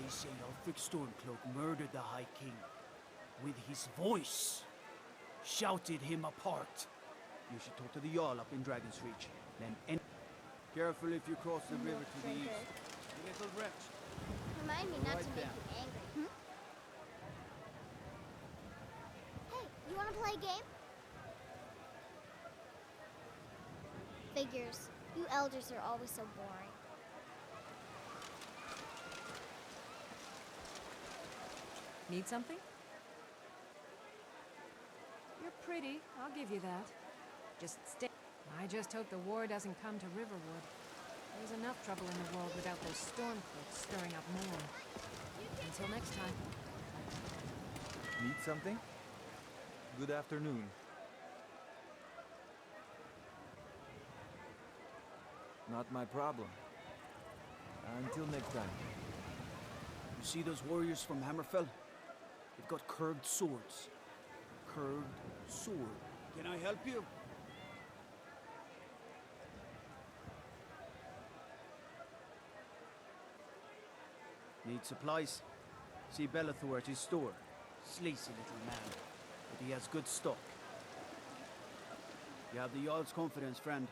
They say Ulfric Stormcloak murdered the High King. With his voice. Shouted him apart. You should talk to the Jarl up in Dragon's Reach. Then careful if you cross the river to the east. You little wretch. Remind me not to make you angry. Hey, you wanna play a game? Figures. You elders are always so boring. Need something? You're pretty, I'll give you that. Just stay. I just hope the war doesn't come to Riverwood. There's enough trouble in the world without those stormcloaks stirring up more. Until next time. Need something? Good afternoon. Not my problem. Until next time. You see those warriors from Hammerfell? They've got curved swords. Curved sword. Can I help you? Need supplies? See Bellathor at his store. Sleazy little man, but he has good stock. You have the Jarl's confidence, friend,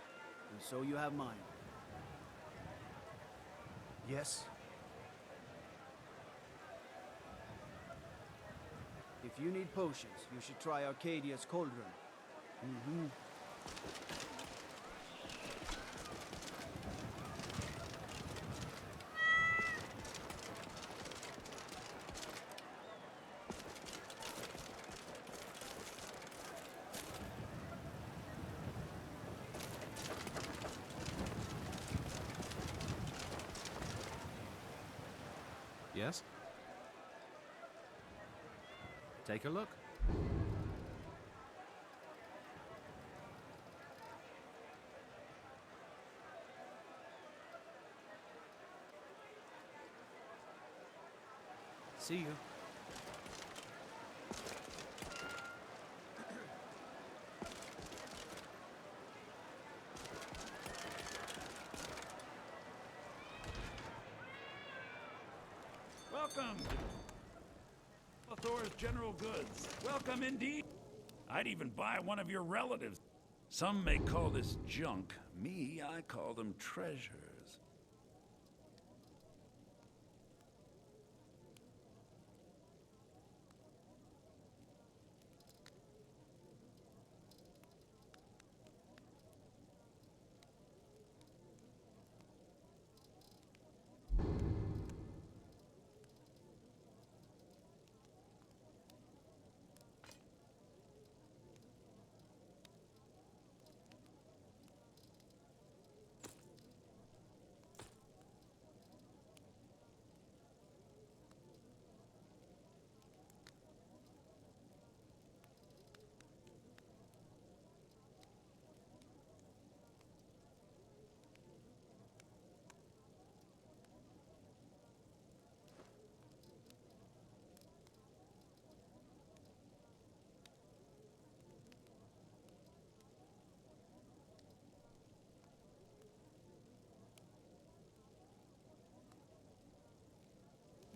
and so you have mine. Yes? If you need potions, you should try Arcadia's cauldron. Yes? Take a look. See you. Welcome to Thor's General Goods. Welcome indeed. I'd even buy one of your relatives. Some may call this junk. Me, I call them treasures.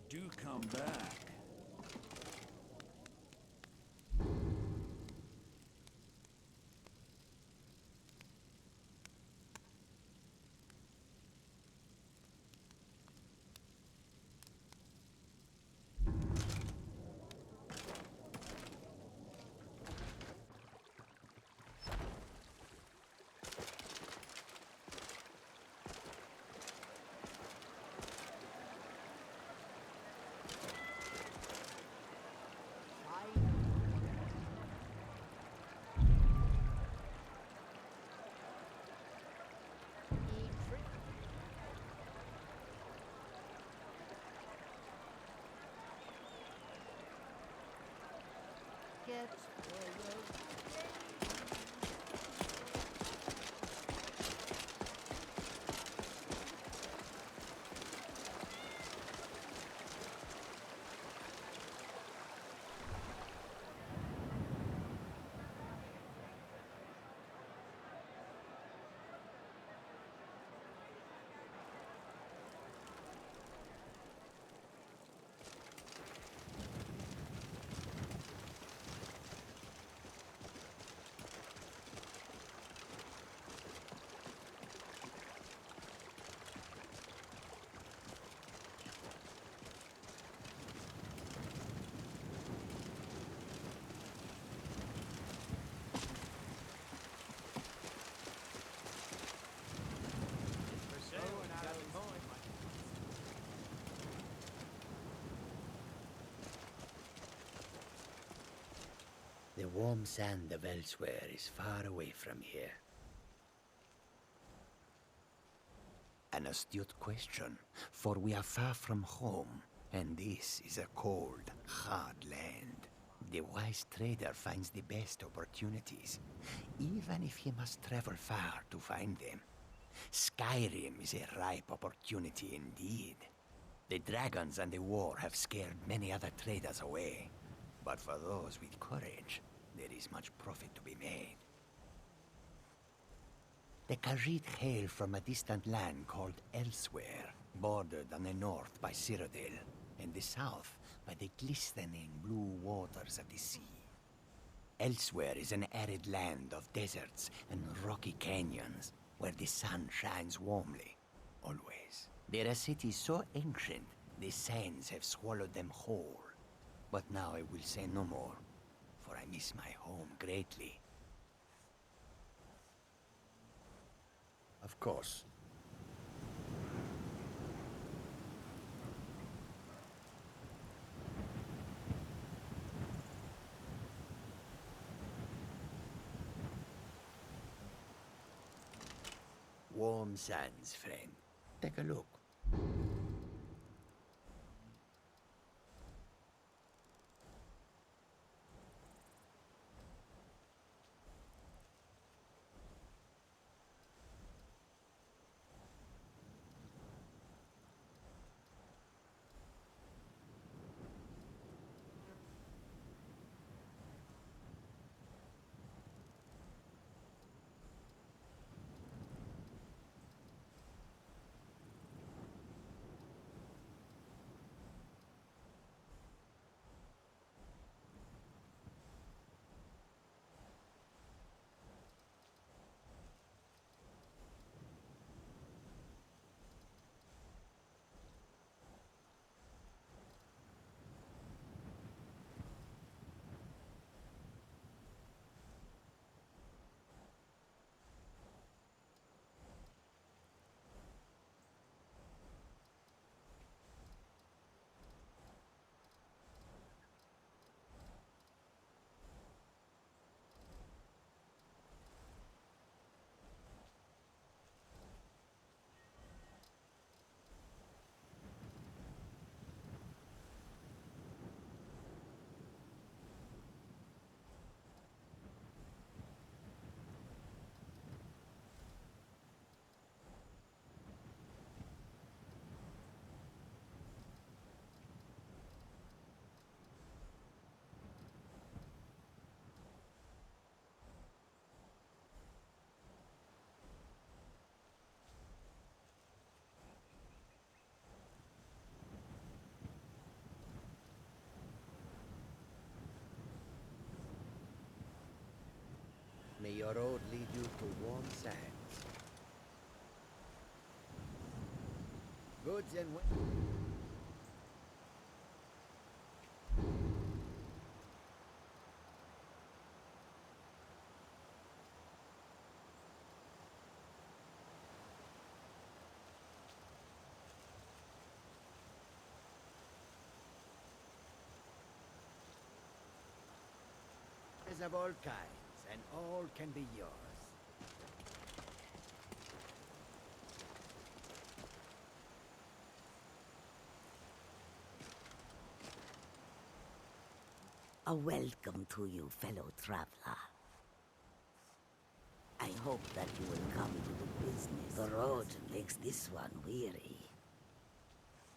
Do come back. The warm sand of elsewhere is far away from here. An astute question, for we are far from home, and this is a cold, hard land. The wise trader finds the best opportunities, even if he must travel far to find them. Skyrim is a ripe opportunity indeed. The dragons and the war have scared many other traders away, but for those with courage, there is much profit to be made. The Khajiit hail from a distant land called Elsewhere, bordered on the north by Cyrodiil, and the south by the glistening blue waters of the sea. Elsewhere is an arid land of deserts and rocky canyons, where the sun shines warmly, always. There are cities so ancient, the sands have swallowed them whole. But now I will say no more, for I miss my home greatly. Of course. Warm sands, friend. Take a look. May your road lead you to warm sands. Goods and of all kinds, and all can be yours. A welcome to you, fellow traveler. I hope that you will come to the business. The road makes this one weary.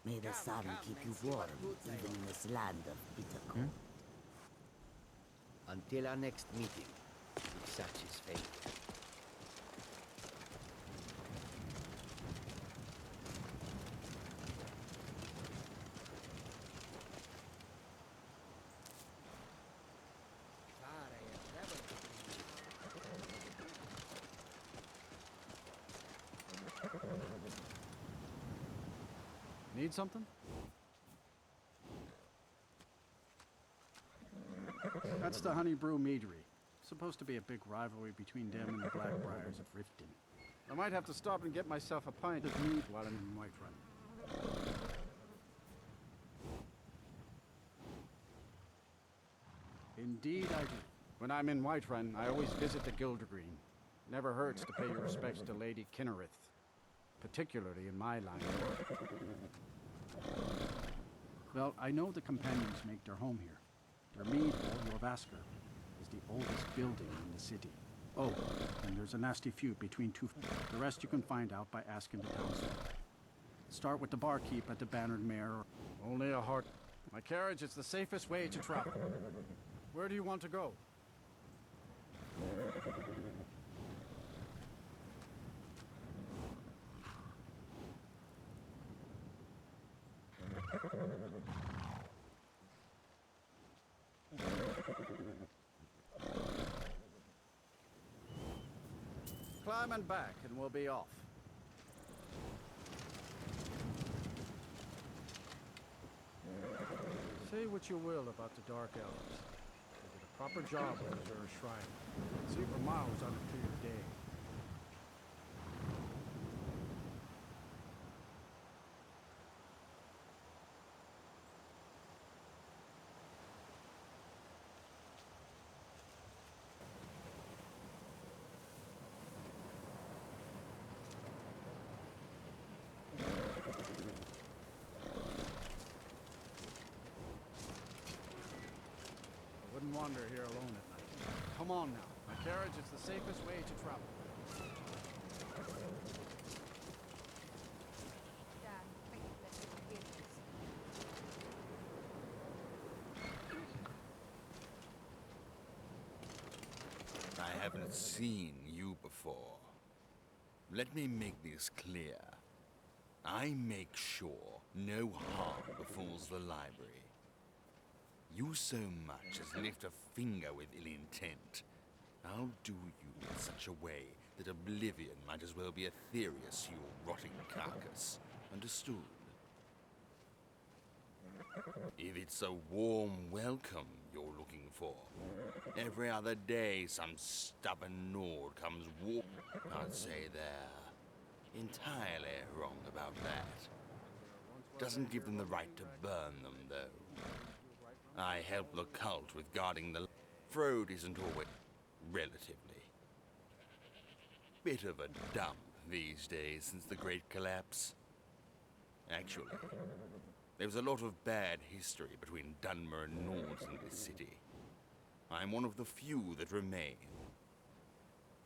May the sun keep you warm, even in this land of bitter cold. Until our next meeting, if such is fate. Need something? That's the Honey Brew Meadery. Supposed to be a big rivalry between them and the Blackbriars of Riften. I might have to stop and get myself a pint of mead while I'm in Whiterun. Indeed I do. When I'm in Whiterun, I always visit the Gildergreen. Never hurts to pay your respects to Lady Kinnereth, particularly in my line of work. Well, I know the companions make their home here. Their mead hall, Jorvaskr, is the oldest building in the city. Oh, and there's a nasty feud between two. The rest you can find out by asking the townsfolk. Start with the barkeep at the Bannered Mare. Only a heart. My carriage is the safest way to travel. Where do you want to go? Climb and back, and we'll be off. Say what you will about the Dark Elves. They did a proper job with Azur's Shrine. See, we're miles on a clear day. I wouldn't wander here alone at night. Come on now. My carriage is the safest way to travel. I haven't seen you before. Let me make this clear. I make sure no harm befalls the library. You so much as lift a finger with ill intent, I'll do you in such a way that oblivion might as well be Aetherius, you rotting carcass. Understood? If it's a warm welcome you're looking for, every other day some stubborn Nord comes walk. I'd say they're entirely wrong about that. Doesn't give them the right to burn them, though. I help the cult with guarding the... Frode isn't always... relatively. Bit of a dump these days since the Great Collapse. Actually, there was a lot of bad history between Dunmer and Nords in this city. I'm one of the few that remain.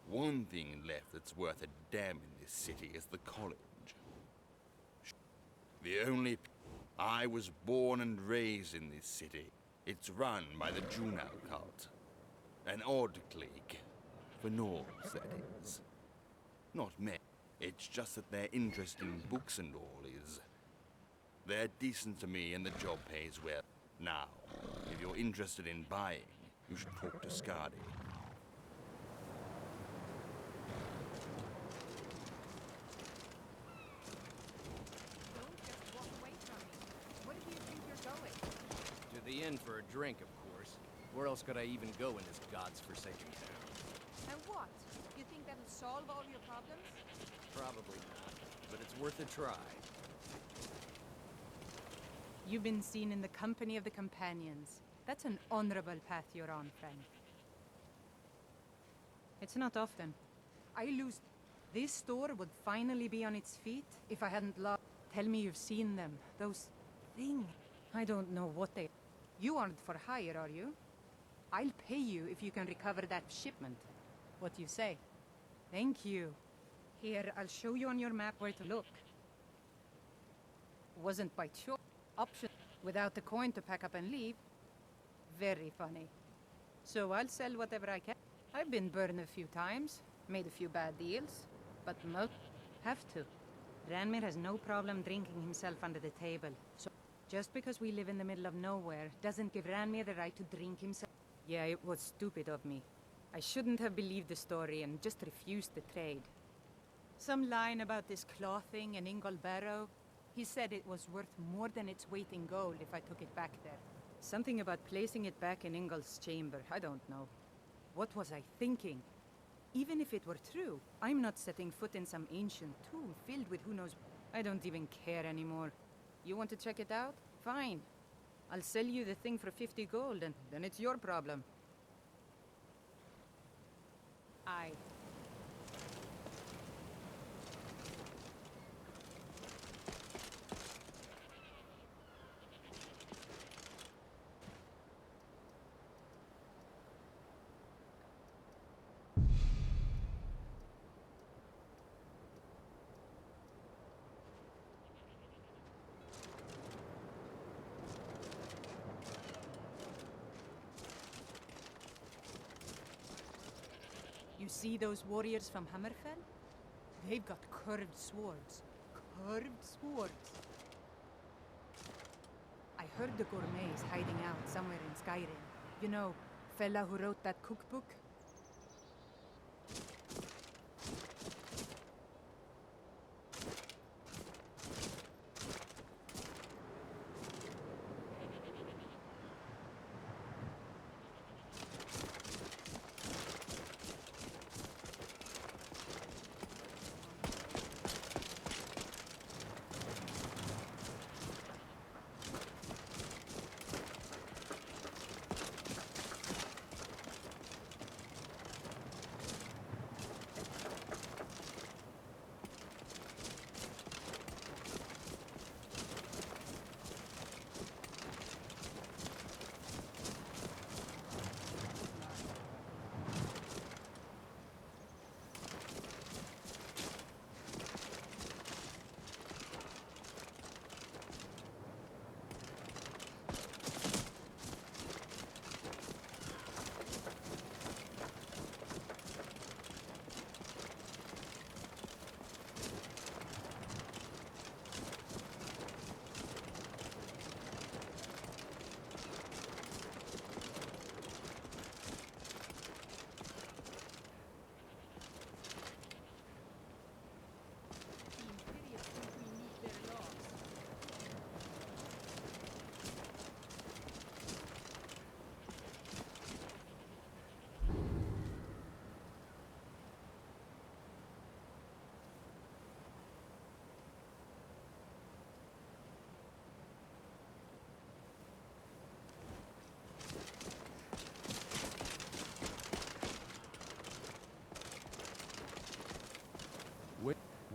One thing left that's worth a damn in this city is the college. The only... I was born and raised in this city. It's run by the Junal cult. An odd clique. For Nords, that is. Not me. It's just that their interest in books and all is... They're decent to me and the job pays well. Now, if you're interested in buying, you should talk to Skadi. Don't just walk away from me. Where do you think you're going? To the inn for a drink, of course. Where else could I even go in this god's forsaken town? And what? You think that'll solve all your problems? Probably not, but it's worth a try. You've been seen in the company of the companions. That's an honorable path you're on, friend. It's not often. I lose... This store would finally be on its feet if I hadn't lost... Tell me you've seen them. Those... things. I don't know what they... You aren't for hire, are you? I'll pay you if you can recover that shipment. What do you say? Thank you. Here, I'll show you on your map where to look. Wasn't by choice. Option. Without the coin to pack up and leave. Very funny. So I'll sell whatever I can. I've been burned a few times, made a few bad deals, but most have to. Ranmir has no problem drinking himself under the table, so just because we live in the middle of nowhere doesn't give Ranmir the right to drink himself. Yeah, it was stupid of me. I shouldn't have believed the story and just refused the trade. Some line about this clothing in Ingol Barrow. He said it was worth more than its weight in gold if I took it back there. Something about placing it back in Ingol's chamber, I don't know. What was I thinking? Even if it were true, I'm not setting foot in some ancient tomb filled with who knows... I don't even care anymore. You want to check it out? Fine. I'll sell you the thing for 50 gold and then it's your problem. Aye. You see those warriors from Hammerfell? They've got curved swords. Curved swords. I heard the gourmets hiding out somewhere in Skyrim. You know, fella who wrote that cookbook?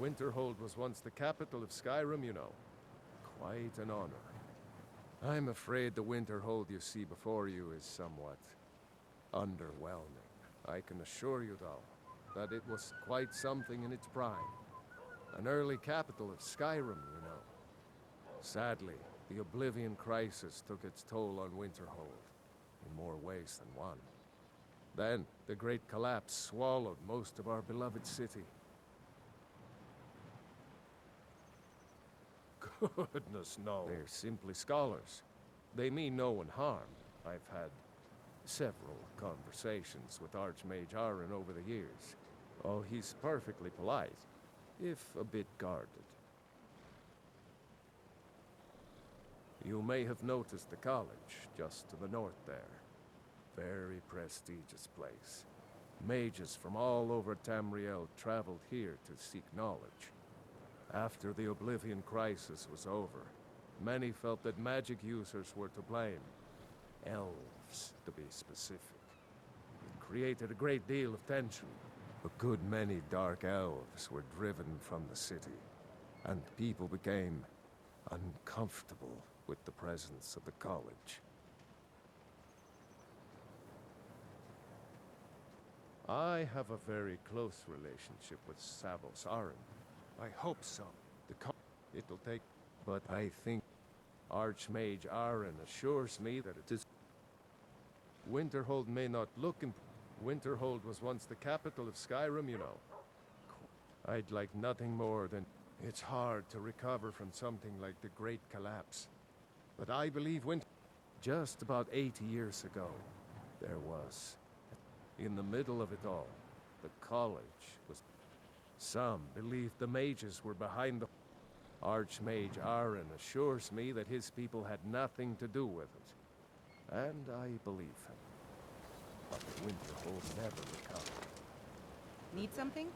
Winterhold was once the capital of Skyrim, you know. Quite an honor. I'm afraid the Winterhold you see before you is somewhat underwhelming. I can assure you, though, that it was quite something in its prime. An early capital of Skyrim, you know. Sadly, the Oblivion Crisis took its toll on Winterhold, in more ways than one. Then, the Great Collapse swallowed most of our beloved city. Goodness, no. They're simply scholars. They mean no one harm. I've had several conversations with Archmage Aaron over the years. Oh, he's perfectly polite, if a bit guarded. You may have noticed the college just to the north there. Very prestigious place. Mages from all over Tamriel traveled here to seek knowledge. After the Oblivion Crisis was over, many felt that magic users were to blame. Elves, to be specific. It created a great deal of tension. A good many dark elves were driven from the city, and people became uncomfortable with the presence of the college. I have a very close relationship with Savos Aran. I hope so. It'll take... But I think Archmage Aaron assures me that it is... Winterhold may not look Winterhold was once the capital of Skyrim, you know. I'd like nothing more than... It's hard to recover from something like the Great Collapse. But I believe just about 80 years ago, there was... In the middle of it all, the college was... Some believed the mages were behind the... Archmage Aaron assures me that his people had nothing to do with it. And I believe him. But Winterhold never recovered. Need something?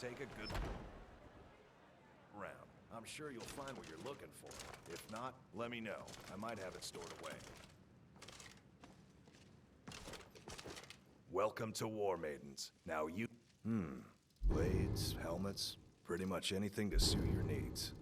take a good round. I'm sure you'll find what you're looking for. If not, let me know. I might have it stored away. Welcome to War Maidens. Now you... Blades, helmets, pretty much anything to suit your needs.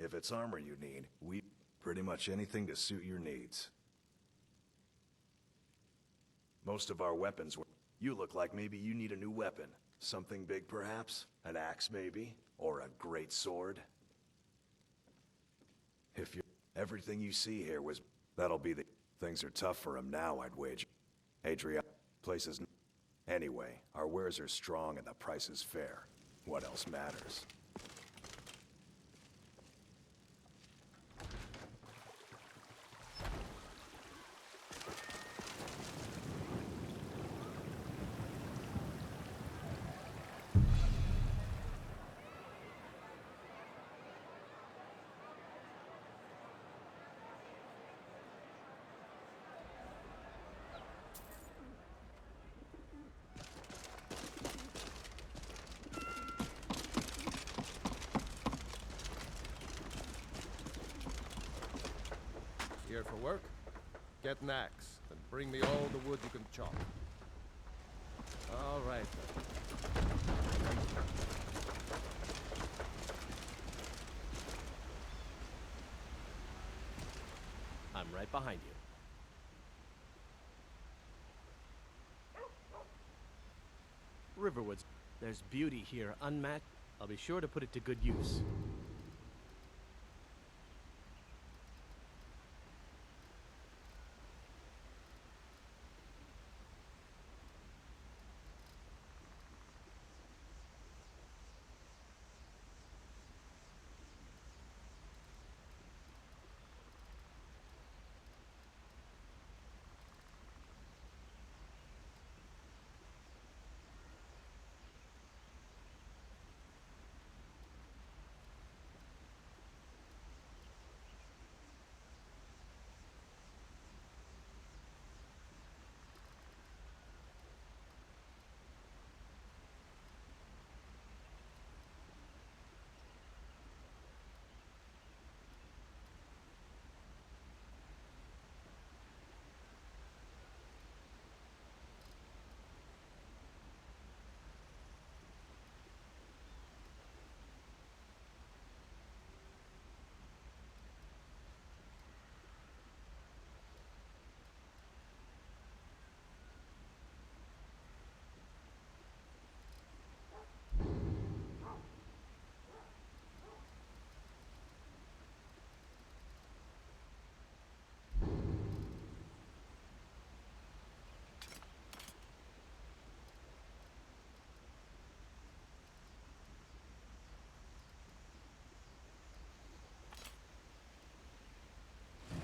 If it's armor you need, we pretty much anything to suit your needs. Most of our weapons were... You look like maybe you need a new weapon. Something big, perhaps? An axe, maybe? Or a great sword? If you... Everything you see here was... That'll be the... Things are tough for him now, I'd wager. Adria, places... Anyway, our wares are strong and the price is fair. What else matters? Here for work? Get an axe, and bring me all the wood you can chop. All right, then. I'm right behind you. Riverwoods. There's beauty here, unmatched. I'll be sure to put it to good use.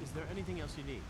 Is there anything else you need?